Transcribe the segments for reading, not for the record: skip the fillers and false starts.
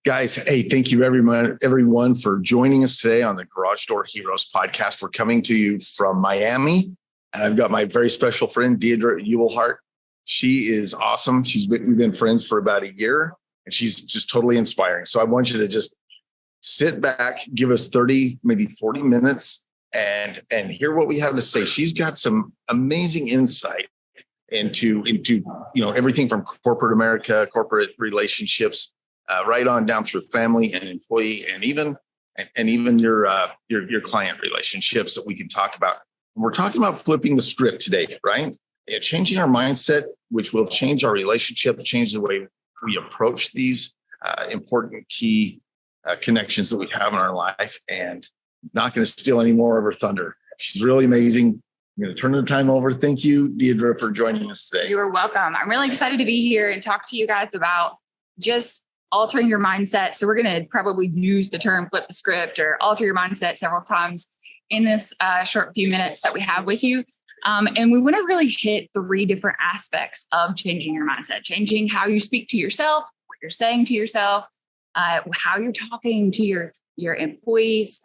Guys, hey, thank you everyone for joining us today on the Garage Door Heroes podcast. We're coming to you from Miami, and I've got my very special friend, Deidre Ubelhart. She is awesome. We've been friends for about a year, and she's just totally inspiring. So I want you to just sit back, give us 30, maybe 40 minutes and hear what we have to say. She's got some amazing insight into everything from corporate America, corporate relationships, right on down through family and employee, and even your client relationships that we can talk about. And we're talking about flipping the script today, right? And changing our mindset, which will change our relationship, change the way we approach these important key connections that we have in our life, and not going to steal any more of her thunder. She's really amazing. I'm going to turn the time over. Thank you, Deidre, for joining us today. You are welcome. I'm really excited to be here and talk to you guys about just altering your mindset. So we're going to probably use the term flip the script or alter your mindset several times in this short few minutes that we have with you. And we want to really hit 3 different aspects of changing your mindset, changing how you speak to yourself, what you're saying to yourself, how you're talking to your employees.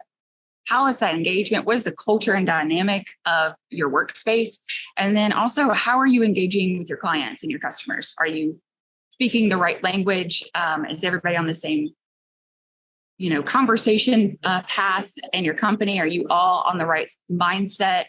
How is that engagement? What is the culture and dynamic of your workspace? And then also, how are you engaging with your clients and your customers? Are you speaking the right language? Is everybody on the same, conversation path in your company? Are you all on the right mindset?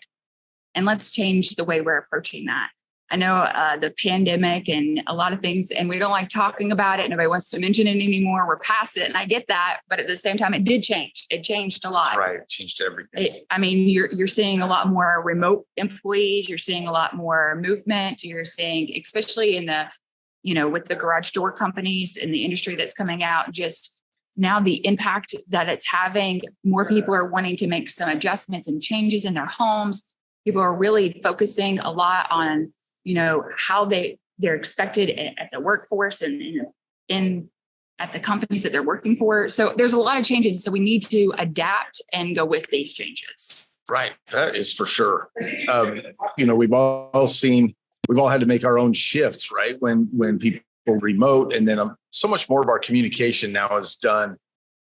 And let's change the way we're approaching that. I know the pandemic and a lot of things, and we don't like talking about it. Nobody wants to mention it anymore. We're past it. And I get that. But at the same time, it did change. It changed a lot. Right. It changed everything. You're seeing a lot more remote employees. You're seeing a lot more movement. You're seeing, especially in the, with the garage door companies and the industry that's coming out, just now the impact that it's having. More people are wanting to make some adjustments and changes in their homes. People are really focusing a lot on how they're expected at the workforce and at the companies that they're working for. So there's a lot of changes. So we need to adapt and go with these changes. Right. That is for sure. We've all had to make our own shifts, right? When people remote, and then so much more of our communication now is done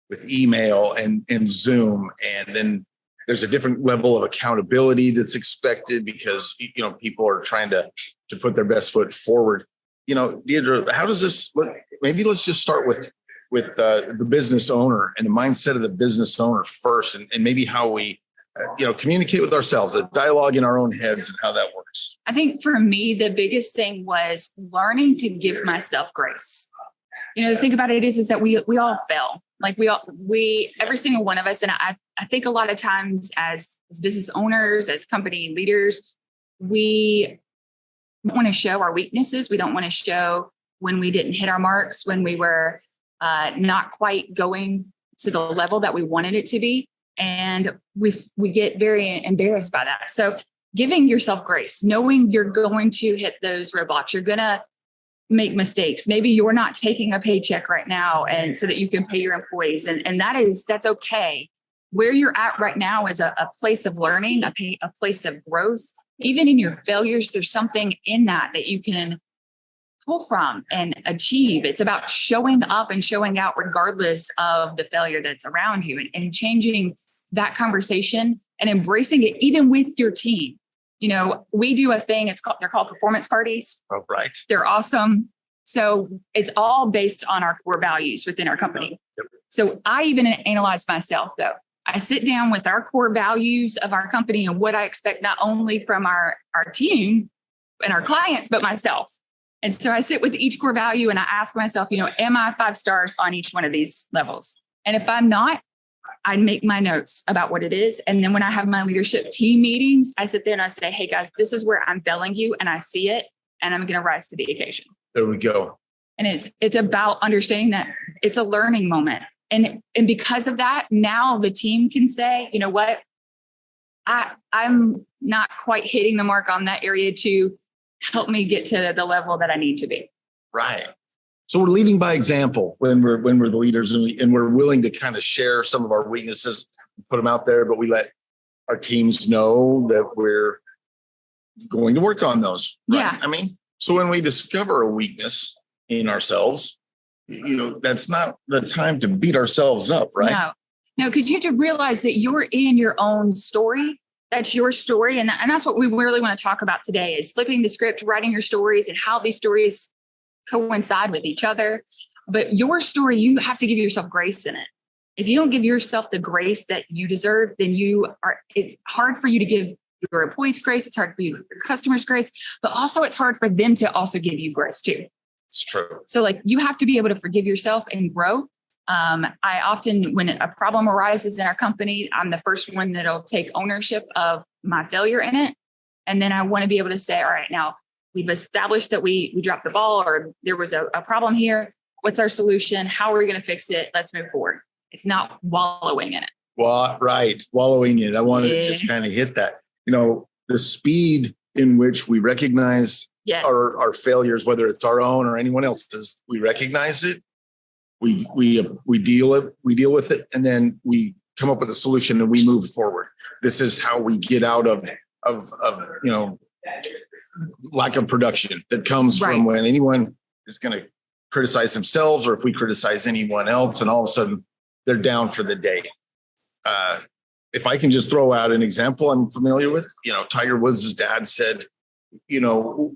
with email and Zoom. And then there's a different level of accountability that's expected because, people are trying to put their best foot forward. Deidre, how does this, maybe let's just start with the business owner and the mindset of the business owner first, and maybe how we, communicate with ourselves, the dialogue in our own heads and how that works. I think for me, the biggest thing was learning to give myself grace. The thing about it is that we all fail. Like every single one of us. And I think a lot of times as business owners, as company leaders, we don't want to show our weaknesses. We don't want to show when we didn't hit our marks, when we were not quite going to the level that we wanted it to be. And we get very embarrassed by that. So giving yourself grace, knowing you're going to hit those roadblocks, you're going to make mistakes. Maybe you're not taking a paycheck right now, and so that you can pay your employees. And that's okay. Where you're at right now is a place of learning, a place of growth. Even in your failures, there's something in that you can pull from and achieve. It's about showing up and showing out regardless of the failure that's around you, and changing that conversation and embracing it even with your team. We do a thing, they're called performance parties. Oh, right. They're awesome. So it's all based on our core values within our company. Yep. So I even analyze myself though. I sit down with our core values of our company and what I expect not only from our team and our clients, but myself. And so I sit with each core value and I ask myself, am I 5 stars on each one of these levels? And if I'm not, I make my notes about what it is. And then when I have my leadership team meetings, I sit there and I say, hey guys, this is where I'm failing you. And I see it and I'm going to rise to the occasion. There we go. And it's about understanding that it's a learning moment. And because of that, now the team can say, you know what, I'm not quite hitting the mark on that area to help me get to the level that I need to be. Right. So we're leading by example when we're the leaders, and we're willing to kind of share some of our weaknesses, put them out there, but we let our teams know that we're going to work on those. Right? Yeah. So when we discover a weakness in ourselves, that's not the time to beat ourselves up, right? No, because you have to realize that you're in your own story. That's your story. And that's what we really want to talk about today is flipping the script, writing your stories and how these stories coincide with each other. But your story, you have to give yourself grace in it. If you don't give yourself the grace that you deserve, then it's hard for you to give your employees grace. It's hard for you to give your customers grace, but also it's hard for them to also give you grace too. It's true. So you have to be able to forgive yourself and grow. I often, when a problem arises in our company, I'm the first one that'll take ownership of my failure in it. And then I want to be able to say, all right, now we've established that we dropped the ball or there was a problem here. What's our solution? How are we going to fix it? Let's move forward. It's not wallowing in it. Well, right. Wallowing in it. I want to just kind of hit that, the speed in which we recognize our failures, whether it's our own or anyone else's, we recognize it. We deal with it, and then we come up with a solution and we move forward. This is how we get out of lack of production that comes from when anyone is going to criticize themselves, or if we criticize anyone else, and all of a sudden they're down for the day. If I can just throw out an example I'm familiar with, Tiger Woods' dad said, you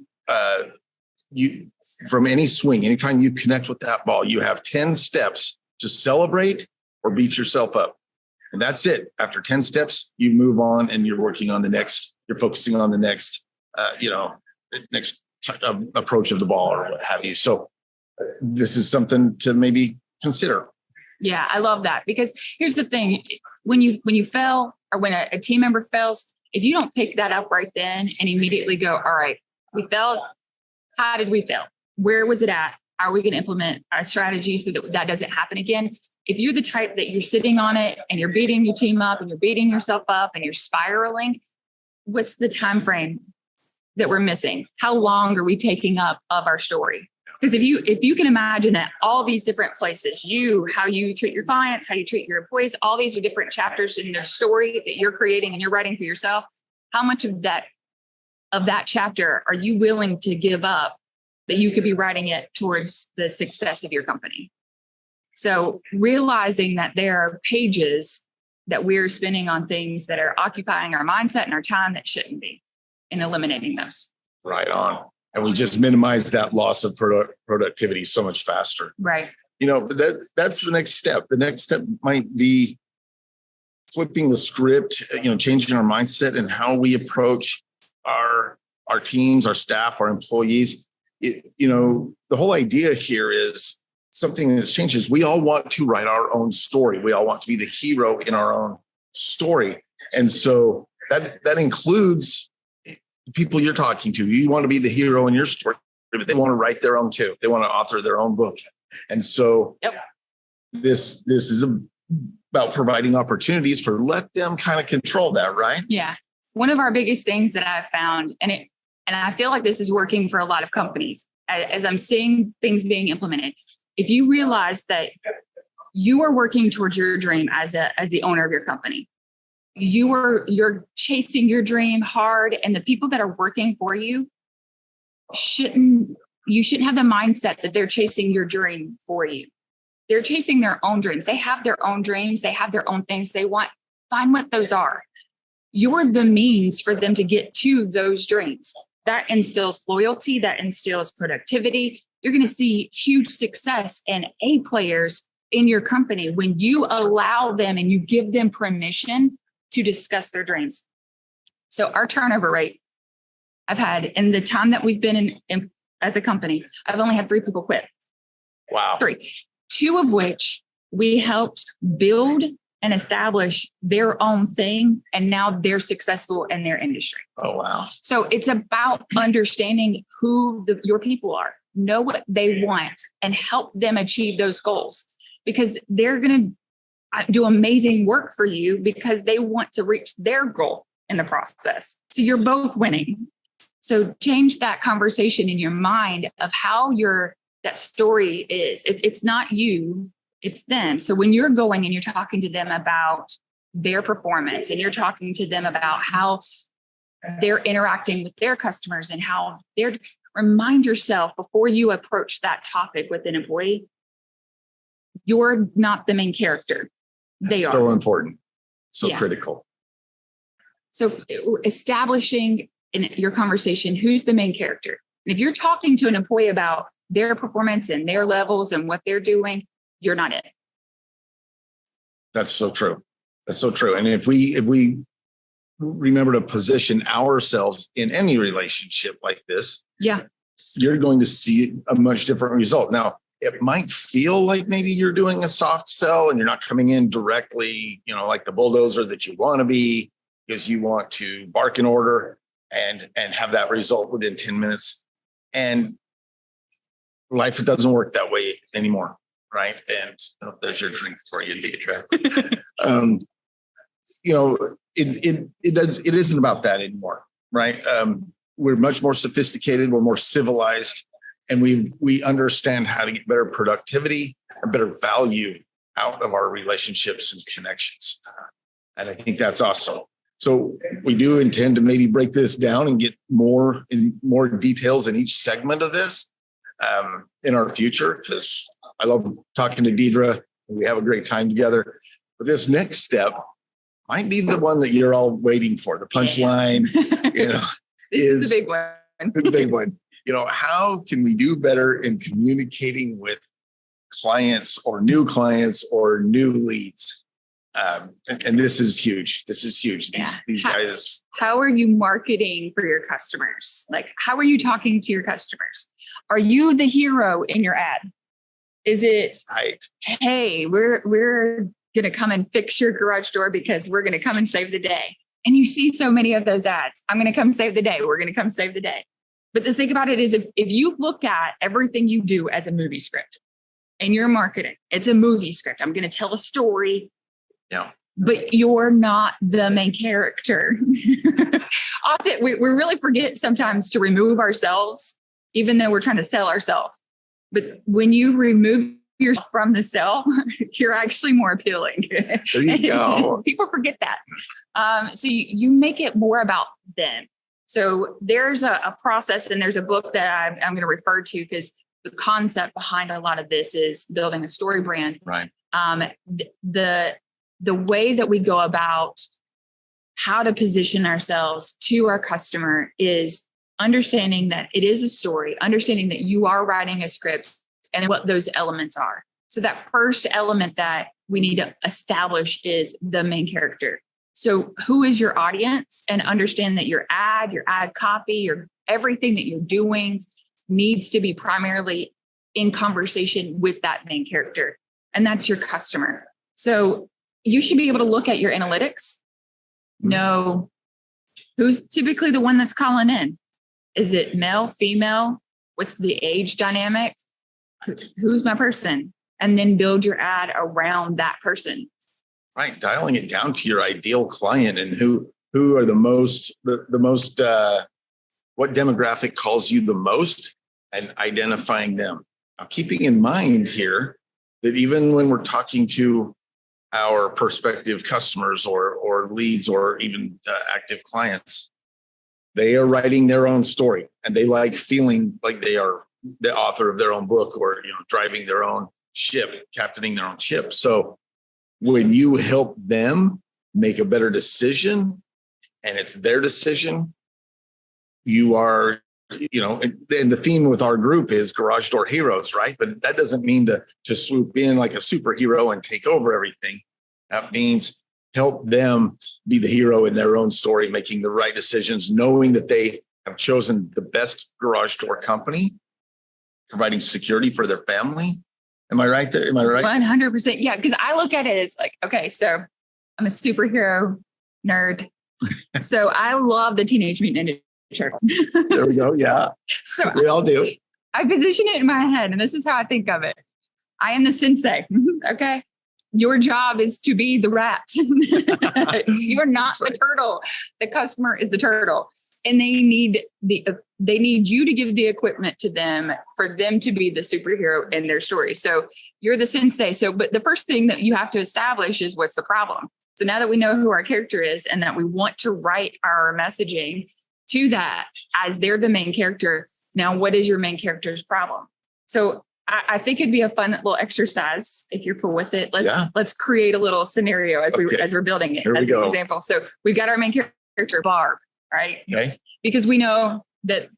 from any swing, anytime you connect with that ball, you have 10 steps to celebrate or beat yourself up. And that's it. After 10 steps, you move on and you're working on the next, you're focusing on the next, next approach of the ball or what have you. So this is something to maybe consider. Yeah, I love that, because here's the thing. When you fail, or when a team member fails, if you don't pick that up right then and immediately go, all right, we failed. How did we fail? Where was it at? How are we going to implement a strategy so that doesn't happen again? If you're the type that you're sitting on it and you're beating your team up and you're beating yourself up and you're spiraling, what's the time frame that we're missing? How long are we taking up of our story? Because if you can imagine that all these different places, how you treat your clients, how you treat your employees, all these are different chapters in their story that you're creating and you're writing for yourself. How much of that chapter are you willing to give up that you could be writing it towards the success of your company? So realizing that there are pages that we're spending on things that are occupying our mindset and our time that shouldn't be, and eliminating those. Right on. And we just minimize that loss of productivity so much faster. Right. That's the next step. The next step might be flipping the script, changing our mindset and how we approach our teams, our staff, our employees. The whole idea here is something that's changed is we all want to write our own story. We all want to be the hero in our own story. And so that includes the people you're talking to. You want to be the hero in your story, but they want to write their own too. They want to author their own book. And so this is about providing opportunities let them kind of control that, right? Yeah. One of our biggest things that I've found, and I feel like this is working for a lot of companies as I'm seeing things being implemented. If you realize that you are working towards your dream as the owner of your company, you're chasing your dream hard, and the people that are working for you shouldn't have the mindset that they're chasing your dream for you. They're chasing their own dreams. They have their own dreams. They have their own things they want. Find what those are. You're the means for them to get to those dreams. That instills loyalty. That instills productivity. You're going to see huge success and A players in your company when you allow them and you give them permission to discuss their dreams. So our turnover rate, I've had in the time that we've been in as a company, I've only had 3 people quit. Wow. 3, 2 of which we helped build and establish their own thing. And now they're successful in their industry. Oh, wow. So it's about understanding who your people are, know what they want, and help them achieve those goals, because they're going to do amazing work for you because they want to reach their goal in the process. So you're both winning. So change that conversation in your mind of how that story is. It's not you, it's them. So when you're going and you're talking to them about their performance, and you're talking to them about how they're interacting with their customers and how remind yourself before you approach that topic with an employee, You're not the main character. They That's are. still important. So Yeah. critical. So establishing in your conversation, who's the main character? And if you're talking to an employee about their performance and their levels and what they're doing, you're not it. That's so true. That's so true. And if we remember to position ourselves in any relationship like this, Yeah. you're going to see a much different result. Now, it might feel like maybe you're doing a soft sell and you're not coming in directly, like the bulldozer that you want to be, because you want to bark an order and have that result within 10 minutes. And life doesn't work that way anymore, right? And there's your drink for you, Deidre. It isn't about that anymore, right? We're much more sophisticated, we're more civilized, and we understand how to get better productivity and better value out of our relationships and connections. And I think that's awesome. So we do intend to maybe break this down and get more details in each segment of this in our future, because I love talking to Deidre. We have a great time together. But this next step might be the one that you're all waiting for. The punchline, This is the big one. The big one. How can we do better in communicating with clients or new leads? And this is huge. These guys. How are you marketing for your customers? Like, how are you talking to your customers? Are you the hero in your ad? Is it, right? Hey, we're going to come and fix your garage door because we're going to come and save the day. And you see so many of those ads. I'm going to come save the day. We're going to come save the day. But the thing about it is, if you look at everything you do as a movie script and you're marketing, it's a movie script. I'm going to tell a story. Yeah. But you're not the main character. Often we really forget sometimes to remove ourselves, even though we're trying to sell ourselves. But when you remove yourself from the sell, you're actually more appealing. There you go. People forget that. So you make it more about them. So there's a process, and there's a book that I'm going to refer to, because the concept behind a lot of this is building a story brand. Right. The way that we go about how to position ourselves to our customer is understanding that it is a story, understanding that you are writing a script and what those elements are. So that first element that we need to establish is the main character. So who is your audience, and understand that your ad copy, everything that you're doing needs to be primarily in conversation with that main character. And that's your customer. So you should be able to look at your analytics, know who's typically the one that's calling in. Is it male, female? What's the age dynamic? Who's my person? And then build your ad around that person. Right. Dialing it down to your ideal client and who are the most, what demographic calls you the most, and identifying them. Now, keeping in mind here that even when we're talking to our prospective customers or leads or even active clients, they are writing their own story, and they like feeling like they are the author of their own book, or driving their own ship, captaining their own ship. So when you help them make a better decision, and it's their decision, you are, and the theme with our group is garage door heroes, right? But that doesn't mean to swoop in like a superhero and take over everything. That means help them be the hero in their own story, making the right decisions, knowing that they have chosen the best garage door company, providing security for their family. Am I right there? Am I right? 100%. Yeah. Because I look at it as like, okay, so I'm a superhero nerd. So I love the Teenage Mutant Ninja Turtles. There we go. Yeah. So we all do. I position it in my head, and this is how I think of it. I am the sensei. Okay. Your job is to be the rat. You're not the turtle. The customer is the turtle. And they need you to give the equipment to them for them to be the superhero in their story. So you're the sensei. But the first thing that you have to establish is, what's the problem? So now that we know who our character is, and that we want to write our messaging to that as they're the main character, now what is your main character's problem? So I think it'd be a fun little exercise if you're cool with it. Let's create a little scenario as we're building it. Here we as go. An example. So we've got our main character, Barb, right? Okay. Because we know that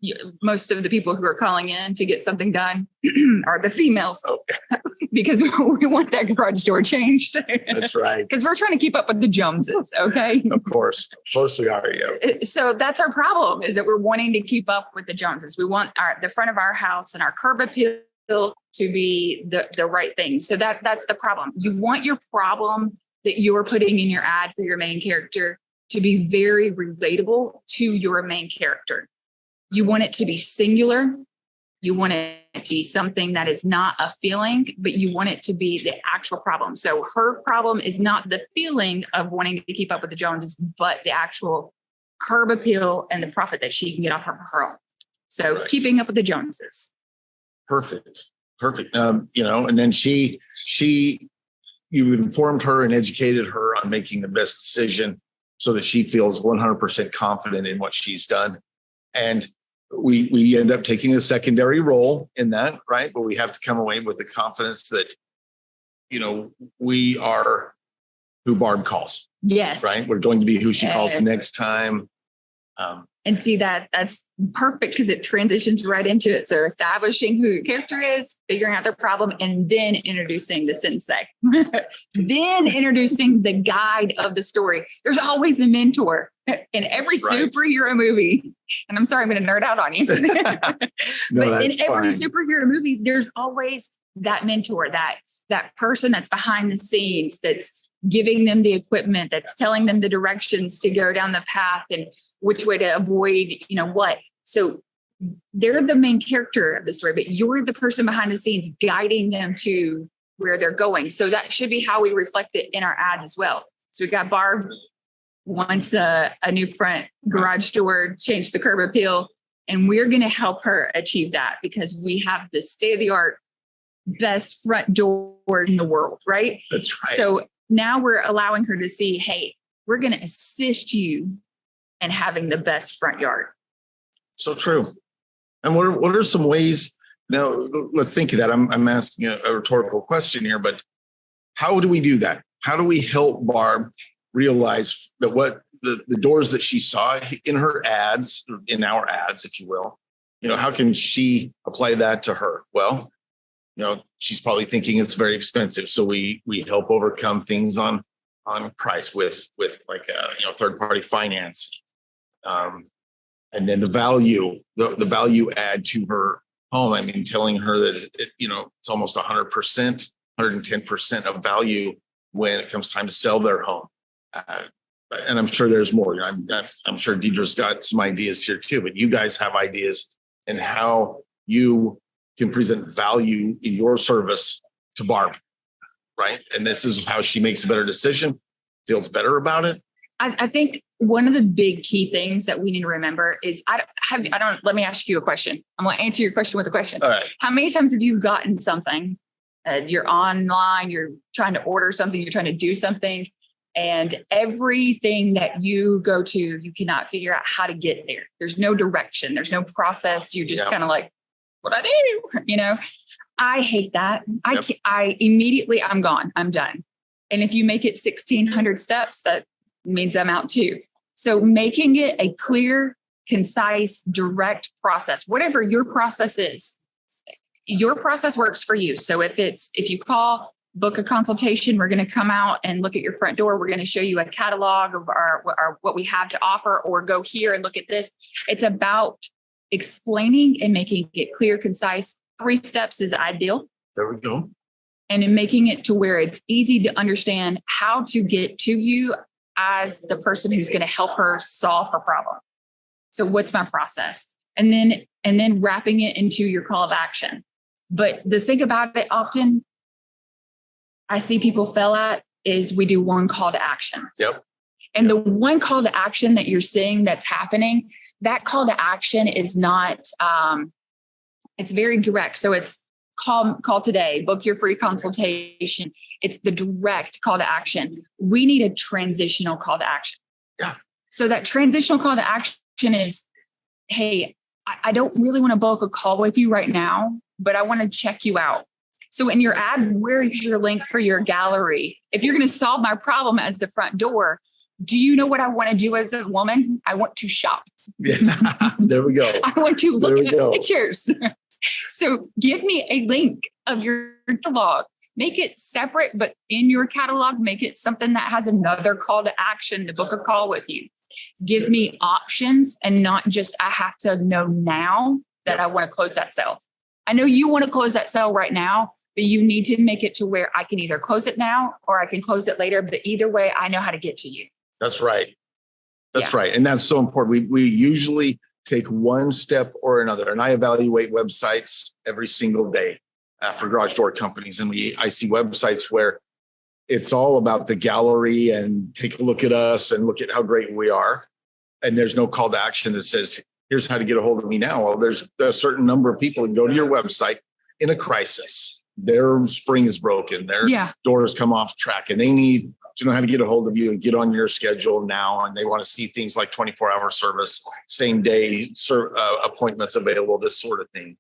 most of the people who are calling in to get something done are the females, because we want that garage door changed. That's right. Because we're trying to keep up with the Joneses. Okay. Of course we are. Yeah. So that's our problem, is that we're wanting to keep up with the Joneses. We want the front of our house and our curb appeal to be the right thing. So that's the problem. You want your problem that you're putting in your ad for your main character to be very relatable to your main character. You want it to be singular. You want it to be something that is not a feeling, but you want it to be the actual problem. So her problem is not the feeling of wanting to keep up with the Joneses, but the actual curb appeal and the profit that she can get off of her own. So keeping up with the Joneses. Perfect. And then you informed her and educated her on making the best decision so that she feels 100% confident in what she's done. And we end up taking a secondary role in that, right? But we have to come away with the confidence that, we are who Barb calls. Yes. Right. We're going to be who she calls next time. And see that's perfect, because it transitions right into it. So establishing who your character is, figuring out their problem, and then introducing the sensei, then introducing the guide of the story. There's always a mentor in every superhero movie. And I'm sorry, I'm going to nerd out on you. But in every superhero movie, there's always that mentor, that person that's behind the scenes, that's giving them the equipment, that's telling them the directions to go down the path and which way to avoid, what. So they're the main character of the story, but you're the person behind the scenes guiding them to where they're going. So that should be how we reflect it in our ads as well. So we got Barb wants a new front garage door, change the curb appeal, and we're going to help her achieve that because we have the state-of-the-art best front door in the world, right? That's right. So now we're allowing her to see, hey, we're going to assist you in having the best front yard. So true. And what are some ways? Now, let's think of that. I'm asking a rhetorical question here, but how do we do that? How do we help Barb realize that what the doors that she saw in her ads, in our ads, if you will, how can she apply that to her? Well, she's probably thinking it's very expensive. So we help overcome things on price with like third-party finance. And then the value add to her home. I mean, telling her that it's almost 100%, 110% of value when it comes time to sell their home. And I'm sure there's more. I'm sure Deidre's got some ideas here too, but you guys have ideas in how you can present value in your service to Barb, right? And this is how she makes a better decision, feels better about it. I think one of the big key things that we need to remember is let me ask you a question. I'm going to answer your question with a question. All right. How many times have you gotten something, you're online, you're trying to order something, you're trying to do something, and everything that you go to, you cannot figure out how to get there. There's no direction. There's no process. You just kind of like, what I do, I hate that. I immediately, I'm gone. I'm done. And if you make it 1,600 steps, that means I'm out too. So making it a clear, concise, direct process, whatever your process is, your process works for you. So if you call, book a consultation, we're going to come out and look at your front door. We're going to show you a catalog of what we have to offer, or go here and look at this. It's about explaining and making it clear, concise. 3 steps is ideal. There we go. And in making it to where it's easy to understand how to get to you as the person who's going to help her solve her problem. So what's my process? And then wrapping it into your call of action. But the thing about it, often I see people fail at is we do one call to action. Yep. And the one call to action that you're seeing that's happening, that call to action is not, it's very direct. So it's call today, book your free consultation. It's the direct call to action. We need a transitional call to action. Yeah. So that transitional call to action is, hey, I don't really want to book a call with you right now, but I want to check you out. So in your ad, where's your link for your gallery? If you're going to solve my problem as the front door, do you know what I want to do as a woman? I want to shop. Yeah, there we go. I want to look at pictures. So give me a link of your catalog. Make it separate, but in your catalog, make it something that has another call to action to book a call with you. Give me options and not just, I have to know now that I want to close that sale. I know you want to close that sale right now, but you need to make it to where I can either close it now or I can close it later. But either way, I know how to get to you. That's right. That's right. And that's so important. We usually take one step or another. And I evaluate websites every single day for garage door companies. And I see websites where it's all about the gallery and take a look at us and look at how great we are. And there's no call to action that says, here's how to get a hold of me now. Well, there's a certain number of people that go to your website in a crisis. Their spring is broken. Their doors come off track and they need to know how to get a hold of you and get on your schedule now. And they want to see things like 24-hour service, same day appointments available, this sort of thing.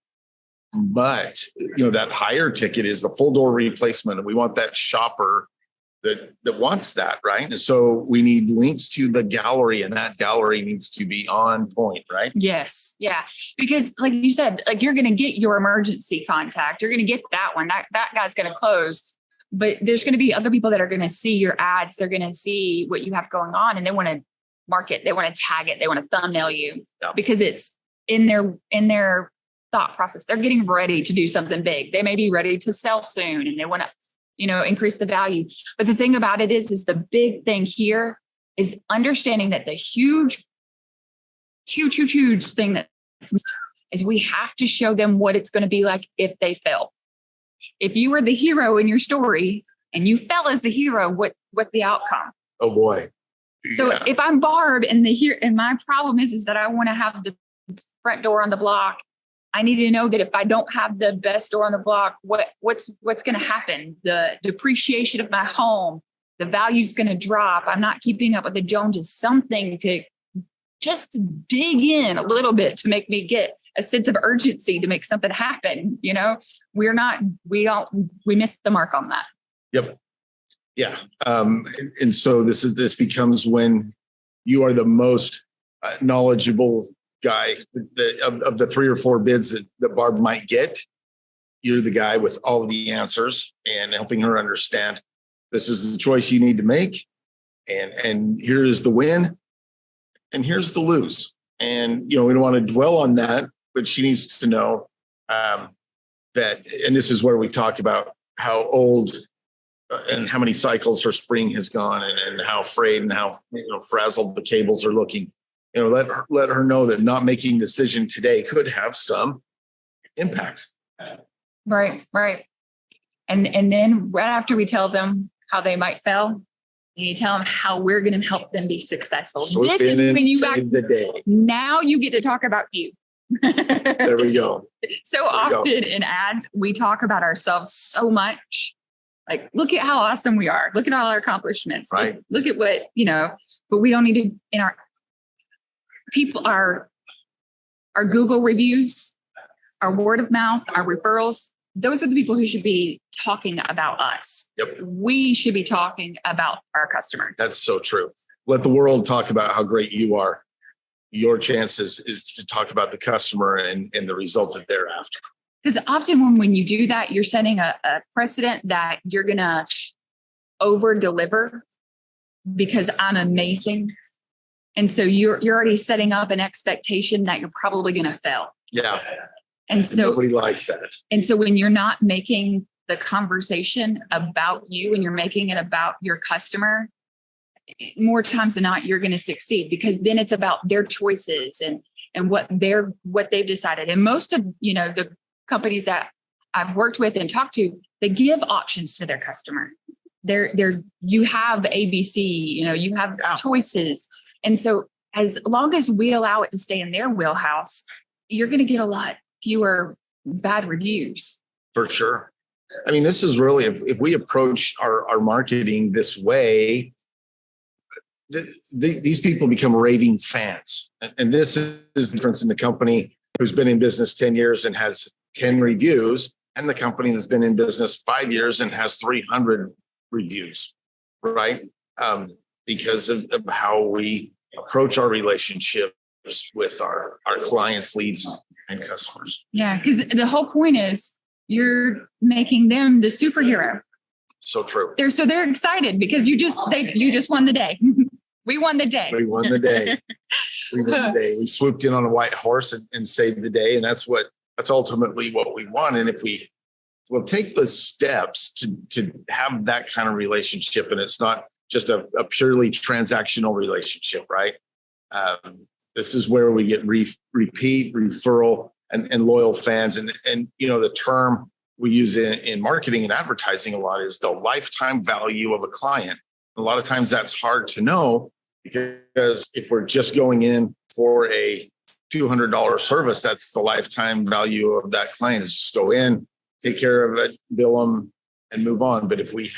But, that higher ticket is the full door replacement. And we want that shopper that wants that, right? And so we need links to the gallery, and that gallery needs to be on point, right? Yes. Yeah. Because like you said, like you're going to get your emergency contact. You're going to get that one. That guy's going to close. But there's going to be other people that are going to see your ads. They're going to see what you have going on and they want to mark it. They want to tag it. They want to thumbnail you because it's in their thought process. They're getting ready to do something big. They may be ready to sell soon and they want to, increase the value. But the thing about it is the big thing here is understanding that the huge thing that is we have to show them what it's going to be like if they fail. If you were the hero in your story and you fell as the hero, what's the outcome? Oh boy. So if I'm Barb and my problem is that I want to have the front door on the block, I need to know that if I don't have the best door on the block, what's going to happen? The depreciation of my home, the value's going to drop. I'm not keeping up with the Joneses. Something to just dig in a little bit to make me get a sense of urgency to make something happen. We missed the mark on that. Yep. Yeah. And so this becomes when you are the most knowledgeable guy of the 3 or 4 bids that Barb might get. You're the guy with all of the answers and helping her understand this is the choice you need to make. And here is the win. And here's the lose. And, we don't want to dwell on that, but she needs to know that, and this is where we talk about how old and how many cycles her spring has gone and how frayed and how frazzled the cables are looking. Let her know that not making a decision today could have some impact. Right. And then right after we tell them how they might fail, you tell them how we're going to help them be successful. This is when you save the day. Now you get to talk about you. There we go. So often in ads, we talk about ourselves so much. Like, look at how awesome we are. Look at all our accomplishments. Right. Look at what, but we don't need to, our Google reviews, our word of mouth, our referrals, those are the people who should be talking about us. Yep. We should be talking about our customer. That's so true. Let the world talk about how great you are. Your chance is to talk about the customer and the result that they're after. Because often when you do that, you're setting a precedent that you're going to over deliver because I'm amazing. And so you're already setting up an expectation that you're probably going to fail. Yeah. And so nobody likes that. And so when you're not making the conversation about you and you're making it about your customer, more times than not, you're going to succeed because then it's about their choices and what they've decided. And most of, the companies that I've worked with and talked to, they give options to their customer. You have ABC, you have choices. And so as long as we allow it to stay in their wheelhouse, you're going to get a lot fewer bad reviews. For sure. I mean, this is really, if we approach our marketing this way, these people become raving fans. And this is the difference in the company who's been in business 10 years and has 10 reviews, and the company that's been in business 5 years and has 300 reviews, right? Because of how we approach our relationships with our clients, leads, and customers. Yeah, because the whole point is you're making them the superhero. So true. They're excited because you just won the day. We won the day. We won the day. We swooped in on a white horse and saved the day, and that's ultimately what we want. And if we'll take the steps to have that kind of relationship, and it's not just a purely transactional relationship, right? This is where we get repeat, referral, and loyal fans. And the term we use in marketing and advertising a lot is the lifetime value of a client. A lot of times that's hard to know, because if we're just going in for a $200 service, that's the lifetime value of that client, is just go in, take care of it, bill them, and move on. But if we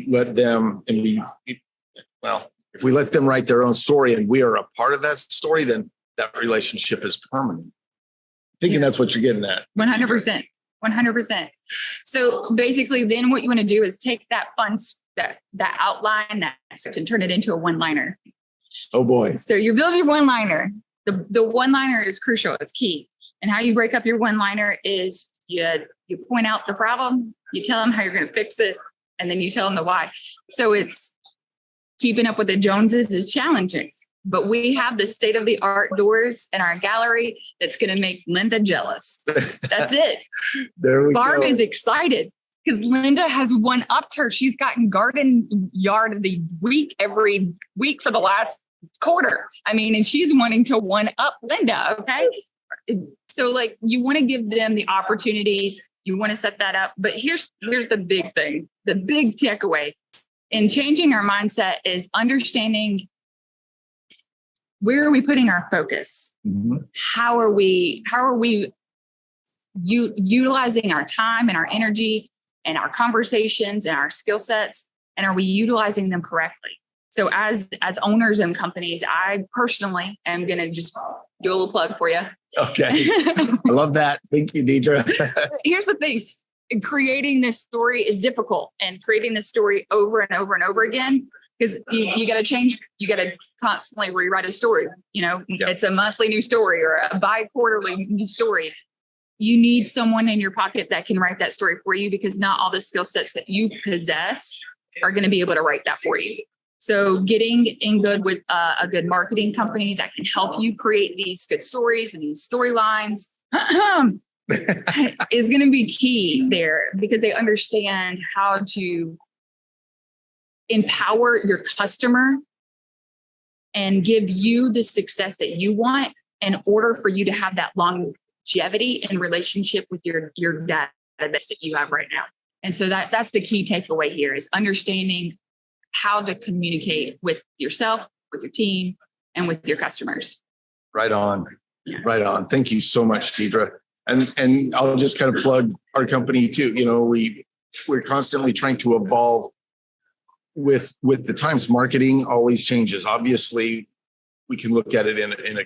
let them if we let them write their own story and we are a part of that story, then that relationship is permanent. Thinking that's what you're getting at. 100%. 100%. So basically then what you want to do is take that that outline and turn it into a one-liner. Oh boy. So you build your one-liner. The one-liner is crucial. It's key. And how you break up your one-liner is you point out the problem, you tell them how you're going to fix it, and then you tell them the why. So it's keeping up with the Joneses is challenging, but we have the state-of-the-art doors in our gallery that's going to make Linda jealous. That's it. There we Barb go. is excited because Linda has one-upped her. She's gotten garden yard of the week every week for the last quarter. And she's wanting to one-up Linda, okay? So you want to give them the opportunities. You want to set that up. But here's the big thing, the big takeaway in changing our mindset is understanding, where are we putting our focus? Mm-hmm. How are we utilizing our time and our energy and our conversations and our skill sets? And are we utilizing them correctly? So as owners and companies, I personally am going to just do a little plug for you. Okay. I love that. Thank you, Deidre. Here's the thing. Creating this story is difficult, and creating this story over and over and over again, because you got to change, you got to constantly rewrite a story. It's a monthly new story or a bi-quarterly new story. You need someone in your pocket that can write that story for you, because not all the skill sets that you possess are going to be able to write that for you. So getting in good with a good marketing company that can help you create these good stories and these storylines is going to be key there, because they understand how to empower your customer and give you the success that you want in order for you to have that longevity in relationship with your database that you have right now. And so that's the key takeaway here, is understanding how to communicate with yourself, with your team, and with your customers. Right on. Yeah. Right on. Thank you so much, Deidre. And I'll just kind of plug our company too. We're constantly trying to evolve with the times. Marketing always changes. Obviously, we can look at it in a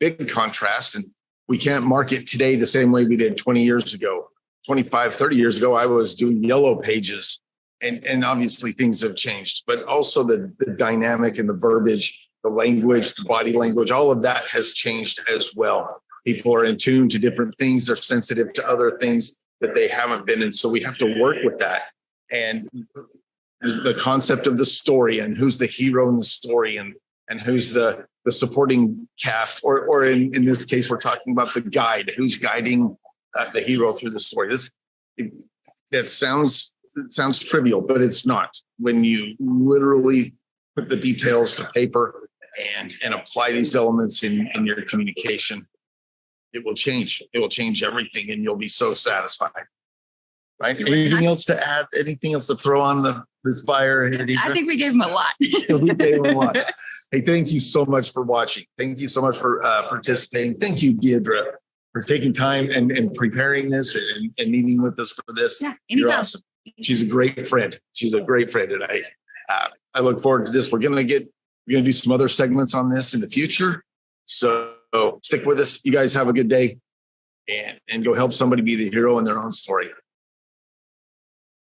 big contrast, and we can't market today the same way we did 20 years ago. 25, 30 years ago, I was doing yellow pages, and obviously things have changed, but also the dynamic and the verbiage, the language, the body language, all of that has changed as well. People are in tune to different things. They're sensitive to other things that they haven't been. And so we have to work with that. And the concept of the story, and who's the hero in the story, and who's the supporting cast, or in this case, we're talking about the guide, who's guiding the hero through the story. That sounds trivial, but it's not. When you literally put the details to paper and apply these elements in your communication, it will change. It will change everything, and you'll be so satisfied. Right? Anything else to add? Anything else to throw on this fire? I think we gave him a lot. We gave him a lot. Hey, thank you so much for watching. Thank you so much for participating. Thank you, Deidre, for taking time and preparing this and meeting with us for this. Yeah, anytime. You're awesome. She's a great friend. And I look forward to this. We're gonna do some other segments on this in the future. So stick with us. You guys have a good day. and go help somebody be the hero in their own story.